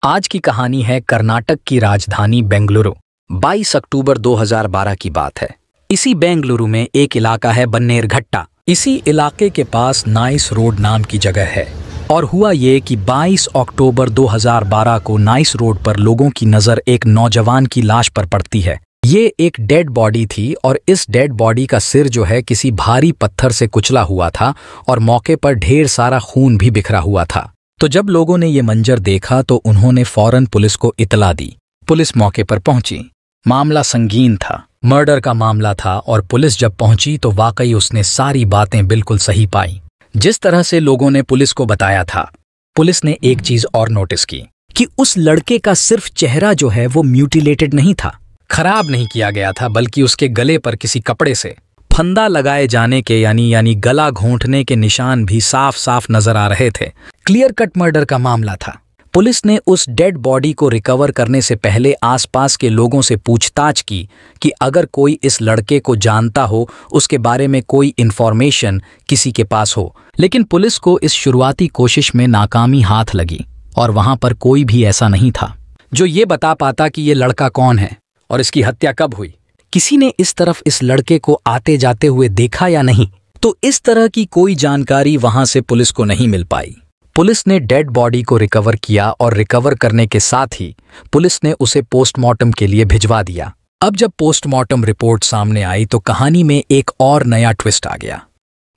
आज की कहानी है कर्नाटक की राजधानी बेंगलुरु। 22 अक्टूबर 2012 की बात है। इसी बेंगलुरु में एक इलाका है बन्नेरघट्टा। इसी इलाके के पास नाइस रोड नाम की जगह है। और हुआ ये कि 22 अक्टूबर 2012 को नाइस रोड पर लोगों की नज़र एक नौजवान की लाश पर पड़ती है। ये एक डेड बॉडी थी और इस डेड बॉडी का सिर जो है किसी भारी पत्थर से कुचला हुआ था और मौके पर ढेर सारा खून भी बिखरा हुआ था। तो जब लोगों ने ये मंजर देखा तो उन्होंने फौरन पुलिस को इतला दी। पुलिस मौके पर पहुंची। मामला संगीन था, मर्डर का मामला था और पुलिस जब पहुंची तो वाकई उसने सारी बातें बिल्कुल सही पाई जिस तरह से लोगों ने पुलिस को बताया था। पुलिस ने एक चीज और नोटिस की कि उस लड़के का सिर्फ चेहरा जो है वो म्यूटिलेटेड नहीं था, खराब नहीं किया गया था, बल्कि उसके गले पर किसी कपड़े से फंदा लगाए जाने के यानी गला घोंटने के निशान भी साफ साफ नजर आ रहे थे। क्लियर कट मर्डर का मामला था। पुलिस ने उस डेड बॉडी को रिकवर करने से पहले आसपास के लोगों से पूछताछ की कि अगर कोई इस लड़के को जानता हो, उसके बारे में कोई इन्फॉर्मेशन किसी के पास हो। लेकिन पुलिस को इस शुरुआती कोशिश में नाकामी हाथ लगी और वहां पर कोई भी ऐसा नहीं था जो ये बता पाता कि ये लड़का कौन है और इसकी हत्या कब हुई। किसी ने इस तरफ इस लड़के को आते जाते हुए देखा या नहीं, तो इस तरह की कोई जानकारी वहां से पुलिस को नहीं मिल पाई। पुलिस ने डेड बॉडी को रिकवर किया और रिकवर करने के साथ ही पुलिस ने उसे पोस्टमार्टम के लिए भिजवा दिया। अब जब पोस्टमार्टम रिपोर्ट सामने आई तो कहानी में एक और नया ट्विस्ट आ गया।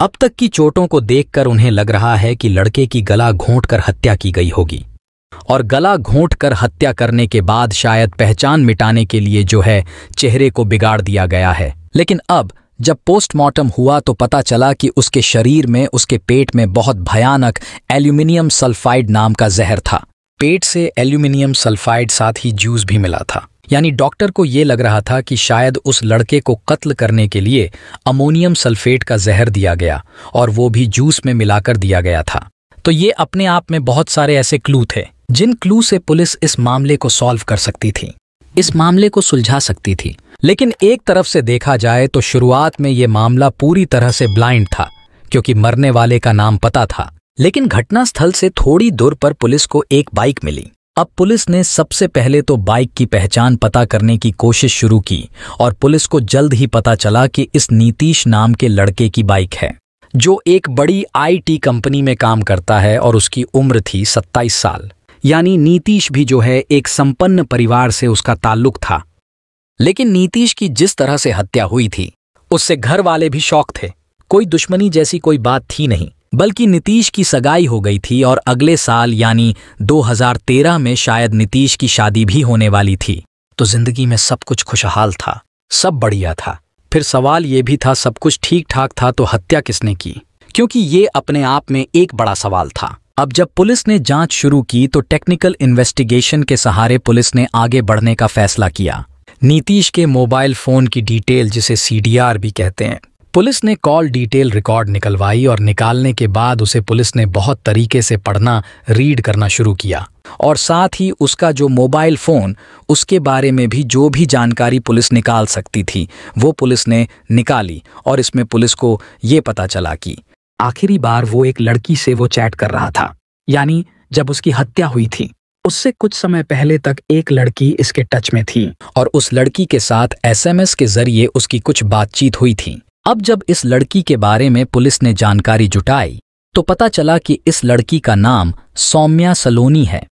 अब तक की चोटों को देखकर उन्हें लग रहा है कि लड़के की गला घोंटकर हत्या की गई होगी और गला घोंटकर हत्या करने के बाद शायद पहचान मिटाने के लिए जो है चेहरे को बिगाड़ दिया गया है। लेकिन अब जब पोस्टमार्टम हुआ तो पता चला कि उसके शरीर में, उसके पेट में बहुत भयानक एल्यूमिनियम सल्फाइड नाम का जहर था। पेट से एल्यूमिनियम सल्फाइड साथ ही जूस भी मिला था। यानी डॉक्टर को ये लग रहा था कि शायद उस लड़के को कत्ल करने के लिए अमोनियम सल्फेट का जहर दिया गया और वो भी जूस में मिलाकर दिया गया था। तो ये अपने आप में बहुत सारे ऐसे क्लू थे जिन क्लू से पुलिस इस मामले को सॉल्व कर सकती थी, इस मामले को सुलझा सकती थी। लेकिन एक तरफ से देखा जाए तो शुरुआत में ये मामला पूरी तरह से ब्लाइंड था क्योंकि मरने वाले का नाम पता था। लेकिन घटनास्थल से थोड़ी दूर पर पुलिस को एक बाइक मिली। अब पुलिस ने सबसे पहले तो बाइक की पहचान पता करने की कोशिश शुरू की और पुलिस को जल्द ही पता चला कि इस नीतीश नाम के लड़के की बाइक है जो एक बड़ी IT कंपनी में काम करता है और उसकी उम्र थी 27 साल। यानी नीतीश भी जो है एक संपन्न परिवार से उसका ताल्लुक था। लेकिन नीतीश की जिस तरह से हत्या हुई थी उससे घर वाले भी शॉक थे। कोई दुश्मनी जैसी कोई बात थी नहीं, बल्कि नीतीश की सगाई हो गई थी और अगले साल यानी 2013 में शायद नीतीश की शादी भी होने वाली थी। तो जिंदगी में सब कुछ खुशहाल था, सब बढ़िया था। फिर सवाल ये भी था सब कुछ ठीक ठाक था तो हत्या किसने की, क्योंकि ये अपने आप में एक बड़ा सवाल था। अब जब पुलिस ने जांच शुरू की तो टेक्निकल इन्वेस्टिगेशन के सहारे पुलिस ने आगे बढ़ने का फैसला किया। नीतीश के मोबाइल फोन की डिटेल, जिसे CDR भी कहते हैं, पुलिस ने कॉल डिटेल रिकॉर्ड निकलवाई और निकालने के बाद उसे पुलिस ने बहुत तरीके से पढ़ना, रीड करना शुरू किया और साथ ही उसका जो मोबाइल फोन, उसके बारे में भी जो भी जानकारी पुलिस निकाल सकती थी वो पुलिस ने निकाली। और इसमें पुलिस को ये पता चला कि आखिरी बार वो एक लड़की से वो चैट कर रहा था, यानी जब उसकी हत्या हुई थी उससे कुछ समय पहले तक एक लड़की इसके टच में थी और उस लड़की के साथ SMS के जरिए उसकी कुछ बातचीत हुई थी। अब जब इस लड़की के बारे में पुलिस ने जानकारी जुटाई तो पता चला कि इस लड़की का नाम सौम्या सलोनी है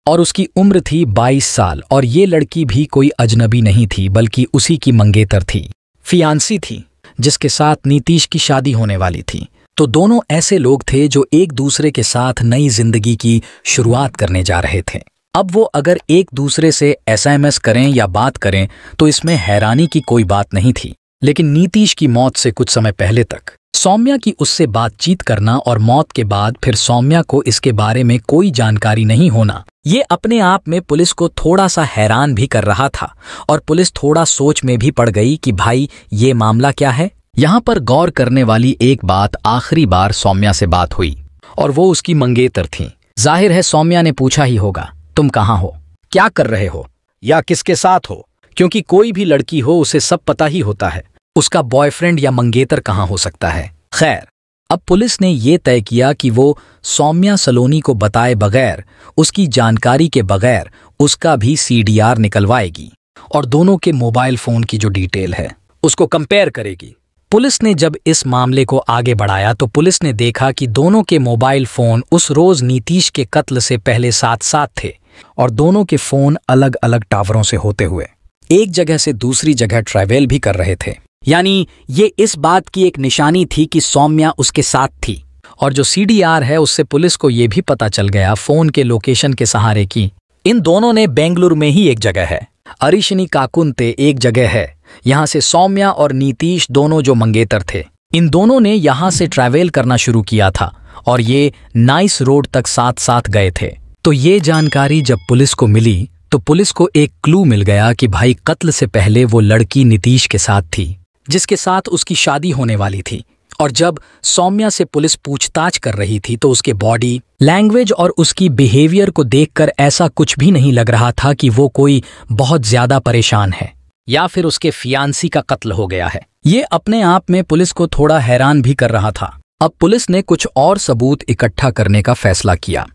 और उसकी उम्र थी 22 साल और ये लड़की भी कोई अजनबी नहीं थी बल्कि उसी की मंगेतर थी, फियांसी थी, जिसके साथ नीतीश की शादी होने वाली थी। तो दोनों ऐसे लोग थे जो एक दूसरे के साथ नई जिंदगी की शुरुआत करने जा रहे थे। अब वो अगर एक दूसरे से SMS करें या बात करें तो इसमें हैरानी की कोई बात नहीं थी। लेकिन नीतीश की मौत से कुछ समय पहले तक सौम्या की उससे बातचीत करना और मौत के बाद फिर सौम्या को इसके बारे में कोई जानकारी नहीं होना, ये अपने आप में पुलिस को थोड़ा सा हैरान भी कर रहा था और पुलिस थोड़ा सोच में भी पड़ गई कि भाई ये मामला क्या है। यहाँ पर गौर करने वाली एक बात, आखिरी बार सौम्या से बात हुई और वो उसकी मंगेतर थी। जाहिर है सौम्या ने पूछा ही होगा, तुम कहाँ हो, क्या कर रहे हो या किसके साथ हो, क्योंकि कोई भी लड़की हो उसे सब पता ही होता है उसका बॉयफ्रेंड या मंगेतर कहाँ हो सकता है। खैर, अब पुलिस ने ये तय किया कि वो सौम्या सलोनी को बताए बगैर, उसकी जानकारी के बगैर उसका भी सीडीआर निकलवाएगी और दोनों के मोबाइल फोन की जो डिटेल है उसको कंपेयर करेगी। पुलिस ने जब इस मामले को आगे बढ़ाया तो पुलिस ने देखा कि दोनों के मोबाइल फोन उस रोज नीतीश के कत्ल से पहले साथ साथ थे और दोनों के फोन अलग अलग टावरों से होते हुए एक जगह से दूसरी जगह ट्रैवल भी कर रहे थे। यानी ये इस बात की एक निशानी थी कि सौम्या उसके साथ थी। और जो सीडीआर है उससे पुलिस को यह भी पता चल गया फोन के लोकेशन के सहारे कि इन दोनों ने बेंगलुरु में ही एक जगह है, अरिशनी काकुंते एक जगह है, यहाँ से सौम्या और नीतीश दोनों जो मंगेतर थे इन दोनों ने यहाँ से ट्रैवल करना शुरू किया था और ये नाइस रोड तक साथ साथ गए थे। तो ये जानकारी जब पुलिस को मिली तो पुलिस को एक क्लू मिल गया कि भाई कत्ल से पहले वो लड़की नीतीश के साथ थी जिसके साथ उसकी शादी होने वाली थी। और जब सौम्या से पुलिस पूछताछ कर रही थी तो उसके बॉडी लैंग्वेज और उसकी बिहेवियर को देखकर ऐसा कुछ भी नहीं लग रहा था कि वो कोई बहुत ज्यादा परेशान है या फिर उसके फियांसी का कत्ल हो गया है। ये अपने आप में पुलिस को थोड़ा हैरान भी कर रहा था। अब पुलिस ने कुछ और सबूत इकट्ठा करने का फैसला किया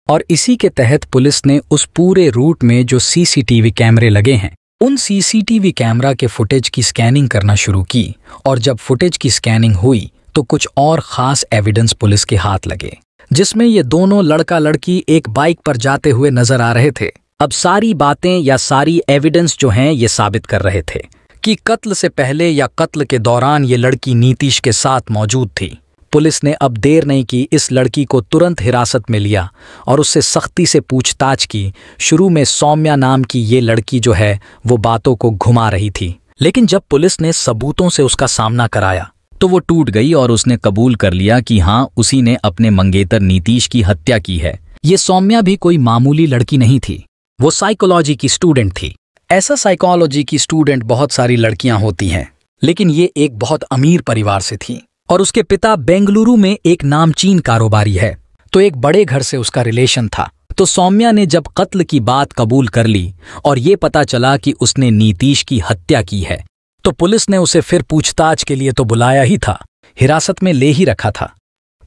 और इसी के तहत पुलिस ने उस पूरे रूट में जो सीसीटीवी कैमरे लगे हैं उन सीसीटीवी कैमरा के फुटेज की स्कैनिंग करना शुरू की। और जब फुटेज की स्कैनिंग हुई तो कुछ और खास एविडेंस पुलिस के हाथ लगे जिसमें ये दोनों लड़का लड़की एक बाइक पर जाते हुए नजर आ रहे थे। अब सारी बातें या सारी एविडेंस जो हैं ये साबित कर रहे थे कि कत्ल से पहले या कत्ल के दौरान ये लड़की नीतीश के साथ मौजूद थी। पुलिस ने अब देर नहीं की, इस लड़की को तुरंत हिरासत में लिया और उससे सख्ती से पूछताछ की। शुरू में सौम्या नाम की ये लड़की जो है वो बातों को घुमा रही थी, लेकिन जब पुलिस ने सबूतों से उसका सामना कराया तो वो टूट गई और उसने कबूल कर लिया कि हाँ उसी ने अपने मंगेतर नीतीश की हत्या की है। ये सौम्या भी कोई मामूली लड़की नहीं थी, वो साइकोलॉजी की स्टूडेंट थी। ऐसा साइकोलॉजी की स्टूडेंट बहुत सारी लड़कियां होती हैं, लेकिन ये एक बहुत अमीर परिवार से थी और उसके पिता बेंगलुरु में एक नामचीन कारोबारी है, तो एक बड़े घर से उसका रिलेशन था। तो सौम्या ने जब कत्ल की बात कबूल कर ली और ये पता चला कि उसने नीतीश की हत्या की है तो पुलिस ने उसे फिर पूछताछ के लिए तो बुलाया ही था, हिरासत में ले ही रखा था।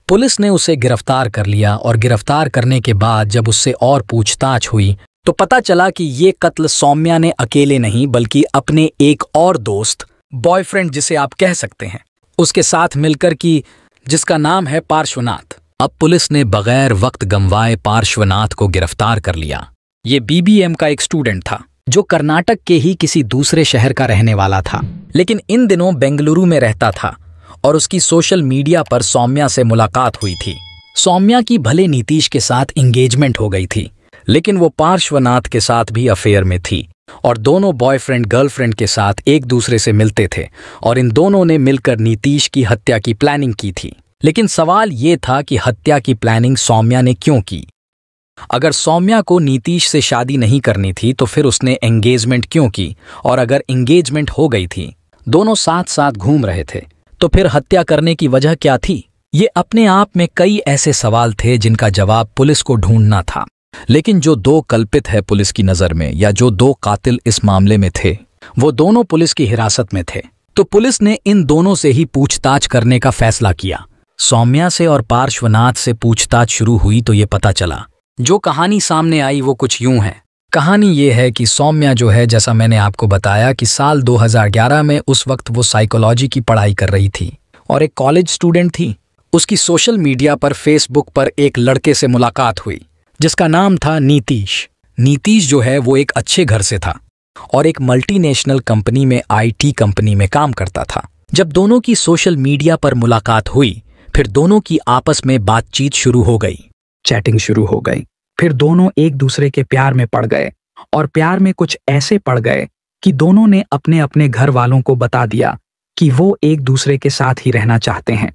पुलिस ने उसे गिरफ्तार कर लिया और गिरफ्तार करने के बाद जब उससे और पूछताछ हुई तो पता चला कि ये कत्ल सौम्या ने अकेले नहीं बल्कि अपने एक और दोस्त, बॉयफ्रेंड जिसे आप कह सकते हैं, उसके साथ मिलकर की, जिसका नाम है पार्श्वनाथ। अब पुलिस ने बगैर वक्त गंवाए पार्श्वनाथ को गिरफ्तार कर लिया। ये बीबीएम का एक स्टूडेंट था जो कर्नाटक के ही किसी दूसरे शहर का रहने वाला था, लेकिन इन दिनों बेंगलुरु में रहता था और उसकी सोशल मीडिया पर सौम्या से मुलाकात हुई थी। सौम्या की भले नीतीश के साथ एंगेजमेंट हो गई थी, लेकिन वो पार्श्वनाथ के साथ भी अफेयर में थी और दोनों बॉयफ्रेंड गर्लफ्रेंड के साथ एक दूसरे से मिलते थे और इन दोनों ने मिलकर नीतीश की हत्या की प्लानिंग की थी। लेकिन सवाल ये था कि हत्या की प्लानिंग सौम्या ने क्यों की? अगर सौम्या को नीतीश से शादी नहीं करनी थी तो फिर उसने एंगेजमेंट क्यों की? और अगर एंगेजमेंट हो गई थी, दोनों साथ साथ घूम रहे थे, तो फिर हत्या करने की वजह क्या थी? ये अपने आप में कई ऐसे सवाल थे जिनका जवाब पुलिस को ढूंढना था। लेकिन जो दो कल्पित है पुलिस की नजर में, या जो दो कातिल इस मामले में थे, वो दोनों पुलिस की हिरासत में थे। तो पुलिस ने इन दोनों से ही पूछताछ करने का फैसला किया। सौम्या से और पार्श्वनाथ से पूछताछ शुरू हुई तो ये पता चला, जो कहानी सामने आई वो कुछ यूं है। कहानी ये है कि सौम्या जो है, जैसा मैंने आपको बताया कि साल 2011 में उस वक्त वो साइकोलॉजी की पढ़ाई कर रही थी और एक कॉलेज स्टूडेंट थी। उसकी सोशल मीडिया पर फेसबुक पर एक लड़के से मुलाकात हुई जिसका नाम था नीतीश। नीतीश जो है वो एक अच्छे घर से था और एक मल्टीनेशनल कंपनी में, आईटी कंपनी में काम करता था। जब दोनों की सोशल मीडिया पर मुलाकात हुई, फिर दोनों की आपस में बातचीत शुरू हो गई, चैटिंग शुरू हो गई। फिर दोनों एक दूसरे के प्यार में पड़ गए और प्यार में कुछ ऐसे पड़ गए कि दोनों ने अपने अपने घर वालों को बता दिया कि वो एक दूसरे के साथ ही रहना चाहते हैं,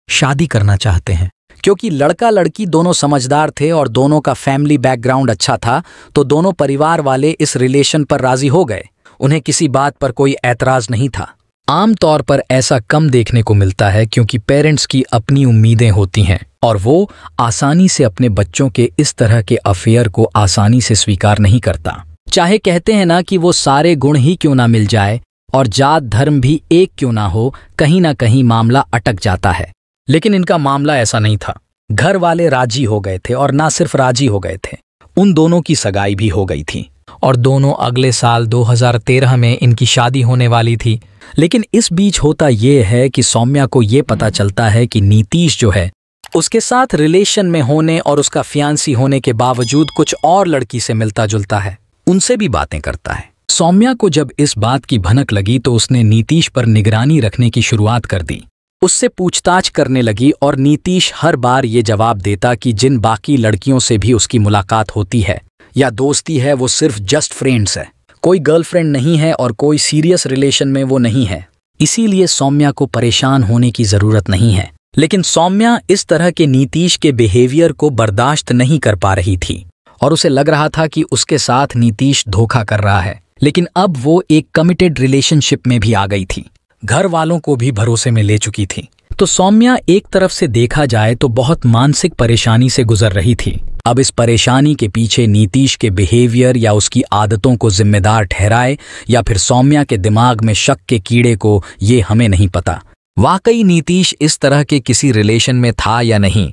शादी करना चाहते हैं। क्योंकि लड़का लड़की दोनों समझदार थे और दोनों का फैमिली बैकग्राउंड अच्छा था, तो दोनों परिवार वाले इस रिलेशन पर राजी हो गए। उन्हें किसी बात पर कोई ऐतराज नहीं था। आमतौर पर ऐसा कम देखने को मिलता है क्योंकि पेरेंट्स की अपनी उम्मीदें होती हैं और वो आसानी से अपने बच्चों के इस तरह के अफेयर को आसानी से स्वीकार नहीं करता। चाहे कहते हैं ना कि वो सारे गुण ही क्यों ना मिल जाए और जात धर्म भी एक क्यों ना हो, कहीं ना कहीं मामला अटक जाता है। लेकिन इनका मामला ऐसा नहीं था। घर वाले राजी हो गए थे और ना सिर्फ राजी हो गए थे, उन दोनों की सगाई भी हो गई थी और दोनों अगले साल 2013 में इनकी शादी होने वाली थी। लेकिन इस बीच होता ये है कि सौम्या को ये पता चलता है कि नीतीश जो है उसके साथ रिलेशन में होने और उसका फियांसी होने के बावजूद कुछ और लड़की से मिलता जुलता है, उनसे भी बातें करता है। सौम्या को जब इस बात की भनक लगी तो उसने नीतीश पर निगरानी रखने की शुरुआत कर दी। उससे पूछताछ करने लगी और नीतीश हर बार ये जवाब देता कि जिन बाकी लड़कियों से भी उसकी मुलाकात होती है या दोस्ती है वो सिर्फ जस्ट फ्रेंड्स है, कोई गर्लफ्रेंड नहीं है और कोई सीरियस रिलेशन में वो नहीं है। इसीलिए सौम्या को परेशान होने की जरूरत नहीं है। लेकिन सौम्या इस तरह के नीतीश के बिहेवियर को बर्दाश्त नहीं कर पा रही थी और उसे लग रहा था कि उसके साथ नीतीश धोखा कर रहा है। लेकिन अब वो एक कमिटेड रिलेशनशिप में भी आ गई थी, घर वालों को भी भरोसे में ले चुकी थी। तो सौम्या एक तरफ से देखा जाए तो बहुत मानसिक परेशानी से गुजर रही थी। अब इस परेशानी के पीछे नीतीश के बिहेवियर या उसकी आदतों को जिम्मेदार ठहराए या फिर सौम्या के दिमाग में शक के कीड़े को, ये हमें नहीं पता। वाकई नीतीश इस तरह के किसी रिलेशन में था या नहीं,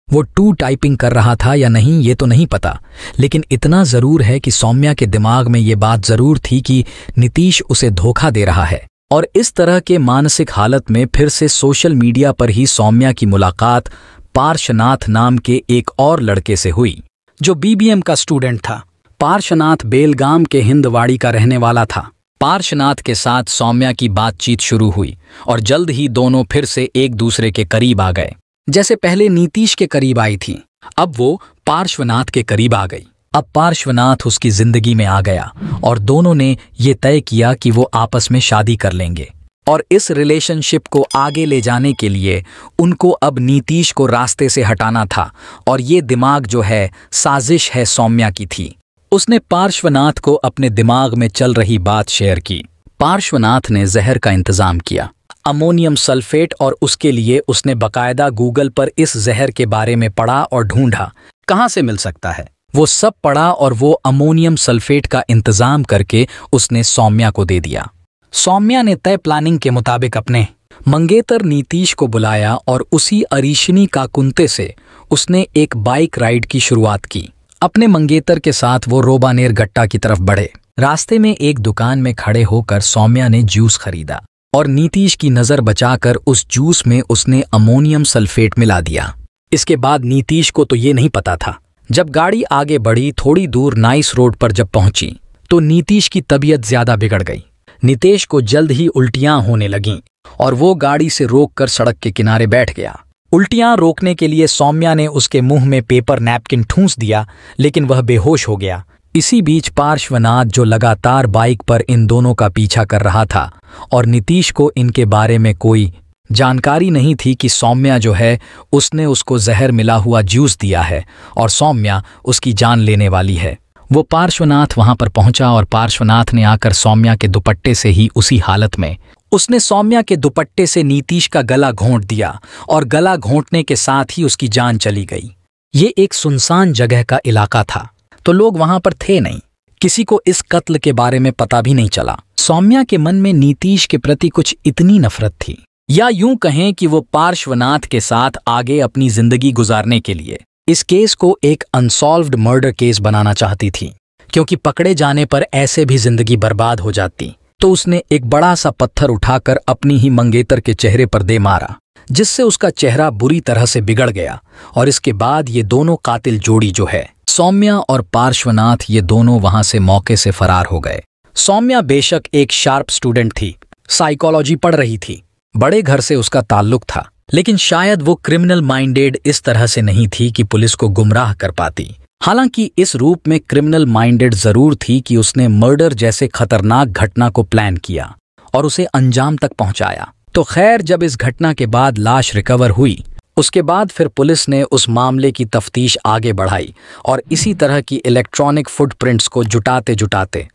वो टू टाइपिंग कर रहा था या नहीं, ये तो नहीं पता। लेकिन इतना जरूर है कि सौम्या के दिमाग में ये बात जरूर थी कि नीतीश उसे धोखा दे रहा है। और इस तरह के मानसिक हालत में फिर से सोशल मीडिया पर ही सौम्या की मुलाकात पार्श्वनाथ नाम के एक और लड़के से हुई जो बीबीएम का स्टूडेंट था। पार्श्वनाथ बेलगाम के हिंदवाड़ी का रहने वाला था। पार्श्वनाथ के साथ सौम्या की बातचीत शुरू हुई और जल्द ही दोनों फिर से एक दूसरे के करीब आ गए। जैसे पहले नीतीश के करीब आई थी, अब वो पार्श्वनाथ के करीब आ गई। अब पार्श्वनाथ उसकी जिंदगी में आ गया और दोनों ने ये तय किया कि वो आपस में शादी कर लेंगे। और इस रिलेशनशिप को आगे ले जाने के लिए उनको अब नीतीश को रास्ते से हटाना था और ये दिमाग जो है साजिश है सौम्या की थी। उसने पार्श्वनाथ को अपने दिमाग में चल रही बात शेयर की। पार्श्वनाथ ने जहर का इंतजाम किया, अमोनियम सल्फेट, और उसके लिए उसने बकायदा गूगल पर इस जहर के बारे में पढ़ा और ढूंढा कहाँ से मिल सकता है। वो सब पढ़ा और वो अमोनियम सल्फेट का इंतजाम करके उसने सौम्या को दे दिया। सौम्या ने तय प्लानिंग के मुताबिक अपने मंगेतर नीतीश को बुलाया और उसी अरीशनी काकुंते से उसने एक बाइक राइड की शुरुआत की। अपने मंगेतर के साथ वो रोबानेर गट्टा की तरफ बढ़े। रास्ते में एक दुकान में खड़े होकर सौम्या ने जूस खरीदा और नीतीश की नजर बचाकर उस जूस में उसने अमोनियम सल्फेट मिला दिया। इसके बाद नीतीश को तो ये नहीं पता था। जब गाड़ी आगे बढ़ी, थोड़ी दूर नाइस रोड पर जब पहुंची तो नीतीश की तबीयत ज्यादा बिगड़ गई। नीतीश को जल्द ही उल्टियां होने लगीं और वो गाड़ी से रोककर सड़क के किनारे बैठ गया। उल्टियां रोकने के लिए सौम्या ने उसके मुंह में पेपर नैपकिन ठूंस दिया, लेकिन वह बेहोश हो गया। इसी बीच पार्श्वनाथ, जो लगातार बाइक पर इन दोनों का पीछा कर रहा था और नीतीश को इनके बारे में कोई जानकारी नहीं थी कि सौम्या जो है उसने उसको जहर मिला हुआ जूस दिया है और सौम्या उसकी जान लेने वाली है, वो पार्श्वनाथ वहां पर पहुंचा और पार्श्वनाथ ने आकर सौम्या के दुपट्टे से ही उसी हालत में उसने सौम्या के दुपट्टे से नीतीश का गला घोंट दिया और गला घोंटने के साथ ही उसकी जान चली गई। ये एक सुनसान जगह का इलाका था तो लोग वहां पर थे नहीं, किसी को इस कत्ल के बारे में पता भी नहीं चला। सौम्या के मन में नीतीश के प्रति कुछ इतनी नफरत थी, या यूं कहें कि वो पार्श्वनाथ के साथ आगे अपनी जिंदगी गुजारने के लिए इस केस को एक अनसॉल्व्ड मर्डर केस बनाना चाहती थी, क्योंकि पकड़े जाने पर ऐसे भी जिंदगी बर्बाद हो जाती। तो उसने एक बड़ा सा पत्थर उठाकर अपनी ही मंगेतर के चेहरे पर दे मारा, जिससे उसका चेहरा बुरी तरह से बिगड़ गया। और इसके बाद ये दोनों कातिल जोड़ी जो है सौम्या और पार्श्वनाथ, ये दोनों वहां से मौके से फरार हो गए। सौम्या बेशक एक शार्प स्टूडेंट थी, साइकोलॉजी पढ़ रही थी, बड़े घर से उसका ताल्लुक था, लेकिन शायद वो क्रिमिनल माइंडेड इस तरह से नहीं थी कि पुलिस को गुमराह कर पाती। हालांकि इस रूप में क्रिमिनल माइंडेड जरूर थी कि उसने मर्डर जैसे खतरनाक घटना को प्लान किया और उसे अंजाम तक पहुंचाया। तो खैर, जब इस घटना के बाद लाश रिकवर हुई, उसके बाद फिर पुलिस ने उस मामले की तफ्तीश आगे बढ़ाई और इसी तरह की इलेक्ट्रॉनिक फुटप्रिंट्स को जुटाते जुटाते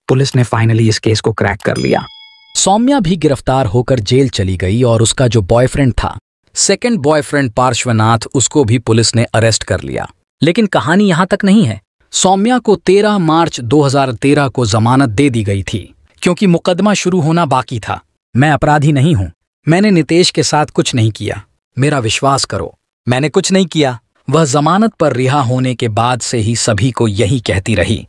पुलिस ने फाइनली इस केस को क्रैक कर लिया। सौम्या भी गिरफ्तार होकर जेल चली गई और उसका जो बॉयफ्रेंड था, सेकंड बॉयफ्रेंड पार्श्वनाथ, उसको भी पुलिस ने अरेस्ट कर लिया। लेकिन कहानी यहां तक नहीं है। सौम्या को 13 मार्च 2013 को जमानत दे दी गई थी क्योंकि मुकदमा शुरू होना बाकी था। मैं अपराधी नहीं हूं, मैंने नीतीश के साथ कुछ नहीं किया, मेरा विश्वास करो, मैंने कुछ नहीं किया। वह जमानत पर रिहा होने के बाद से ही सभी को यही कहती रही।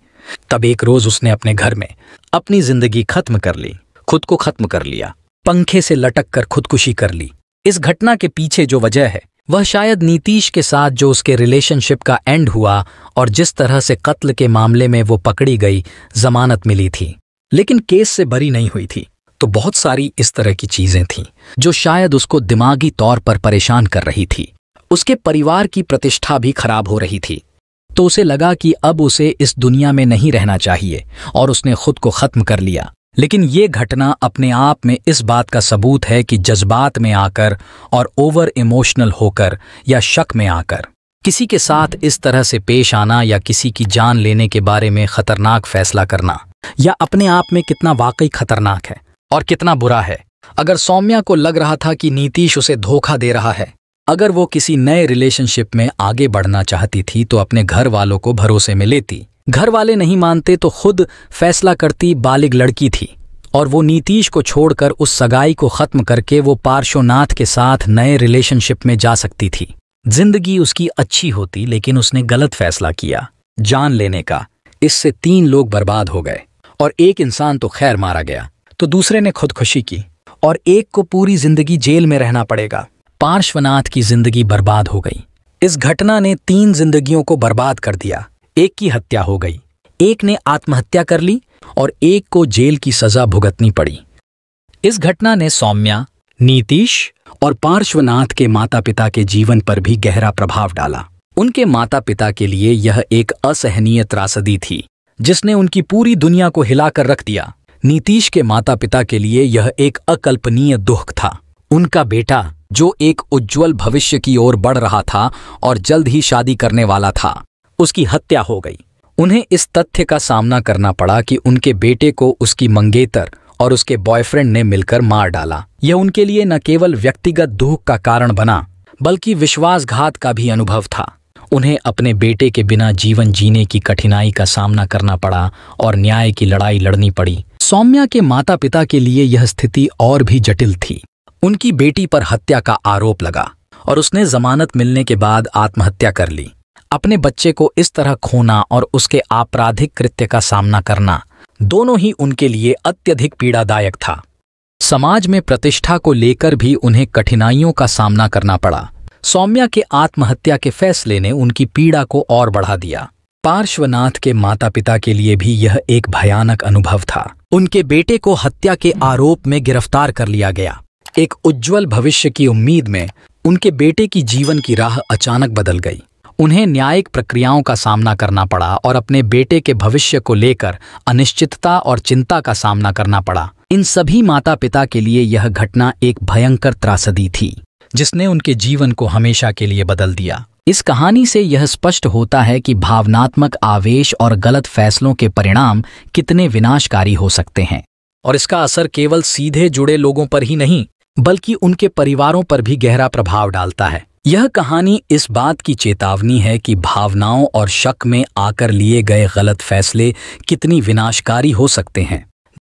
तब एक रोज उसने अपने घर में अपनी जिंदगी खत्म कर ली, खुद को खत्म कर लिया, पंखे से लटक कर खुदकुशी कर ली। इस घटना के पीछे जो वजह है वह शायद नीतीश के साथ जो उसके रिलेशनशिप का एंड हुआ और जिस तरह से कत्ल के मामले में वो पकड़ी गई, जमानत मिली थी लेकिन केस से बरी नहीं हुई थी। तो बहुत सारी इस तरह की चीजें थीं जो शायद उसको दिमागी तौर पर परेशान कर रही थी। उसके परिवार की प्रतिष्ठा भी खराब हो रही थी। तो उसे लगा कि अब उसे इस दुनिया में नहीं रहना चाहिए और उसने खुद को खत्म कर लिया। लेकिन ये घटना अपने आप में इस बात का सबूत है कि जज्बात में आकर और ओवर इमोशनल होकर या शक में आकर किसी के साथ इस तरह से पेश आना या किसी की जान लेने के बारे में खतरनाक फैसला करना या अपने आप में कितना वाकई खतरनाक है और कितना बुरा है। अगर सौम्या को लग रहा था कि नीतीश उसे धोखा दे रहा है, अगर वो किसी नए रिलेशनशिप में आगे बढ़ना चाहती थी तो अपने घर वालों को भरोसे में लेती। घर वाले नहीं मानते तो खुद फैसला करती। बालिग लड़की थी और वो नीतीश को छोड़कर उस सगाई को खत्म करके वो पार्श्वनाथ के साथ नए रिलेशनशिप में जा सकती थी। जिंदगी उसकी अच्छी होती लेकिन उसने गलत फैसला किया, जान लेने का। इससे 3 लोग बर्बाद हो गए और एक इंसान तो खैर मारा गया, तो दूसरे ने खुदकुशी की और एक को पूरी जिंदगी जेल में रहना पड़ेगा। पार्श्वनाथ की जिंदगी बर्बाद हो गई। इस घटना ने 3 जिंदगियों को बर्बाद कर दिया। एक की हत्या हो गई, एक ने आत्महत्या कर ली और एक को जेल की सजा भुगतनी पड़ी। इस घटना ने सौम्या, नीतीश और पार्श्वनाथ के माता पिता के जीवन पर भी गहरा प्रभाव डाला। उनके माता पिता के लिए यह एक असहनीय त्रासदी थी जिसने उनकी पूरी दुनिया को हिलाकर रख दिया। नीतीश के माता पिता के लिए यह एक अकल्पनीय दुख था। उनका बेटा जो एक उज्जवल भविष्य की ओर बढ़ रहा था और जल्द ही शादी करने वाला था, उसकी हत्या हो गई। उन्हें इस तथ्य का सामना करना पड़ा कि उनके बेटे को उसकी मंगेतर और उसके बॉयफ्रेंड ने मिलकर मार डाला। यह उनके लिए न केवल व्यक्तिगत दुख का कारण बना बल्कि विश्वासघात का भी अनुभव था। उन्हें अपने बेटे के बिना जीवन जीने की कठिनाई का सामना करना पड़ा और न्याय की लड़ाई लड़नी पड़ी। सौम्या के माता पिता के लिए यह स्थिति और भी जटिल थी। उनकी बेटी पर हत्या का आरोप लगा और उसने जमानत मिलने के बाद आत्महत्या कर ली। अपने बच्चे को इस तरह खोना और उसके आपराधिक कृत्य का सामना करना दोनों ही उनके लिए अत्यधिक पीड़ादायक था। समाज में प्रतिष्ठा को लेकर भी उन्हें कठिनाइयों का सामना करना पड़ा। सौम्या के आत्महत्या के फैसले ने उनकी पीड़ा को और बढ़ा दिया। पार्श्वनाथ के माता पिता के लिए भी यह एक भयानक अनुभव था। उनके बेटे को हत्या के आरोप में गिरफ्तार कर लिया गया। एक उज्जवल भविष्य की उम्मीद में उनके बेटे की जीवन की राह अचानक बदल गई। उन्हें न्यायिक प्रक्रियाओं का सामना करना पड़ा और अपने बेटे के भविष्य को लेकर अनिश्चितता और चिंता का सामना करना पड़ा। इन सभी माता पिता के लिए यह घटना एक भयंकर त्रासदी थी जिसने उनके जीवन को हमेशा के लिए बदल दिया। इस कहानी से यह स्पष्ट होता है कि भावनात्मक आवेश और गलत फैसलों के परिणाम कितने विनाशकारी हो सकते हैं और इसका असर केवल सीधे जुड़े लोगों पर ही नहीं बल्कि उनके परिवारों पर भी गहरा प्रभाव डालता है। यह कहानी इस बात की चेतावनी है कि भावनाओं और शक में आकर लिए गए गलत फैसले कितनी विनाशकारी हो सकते हैं।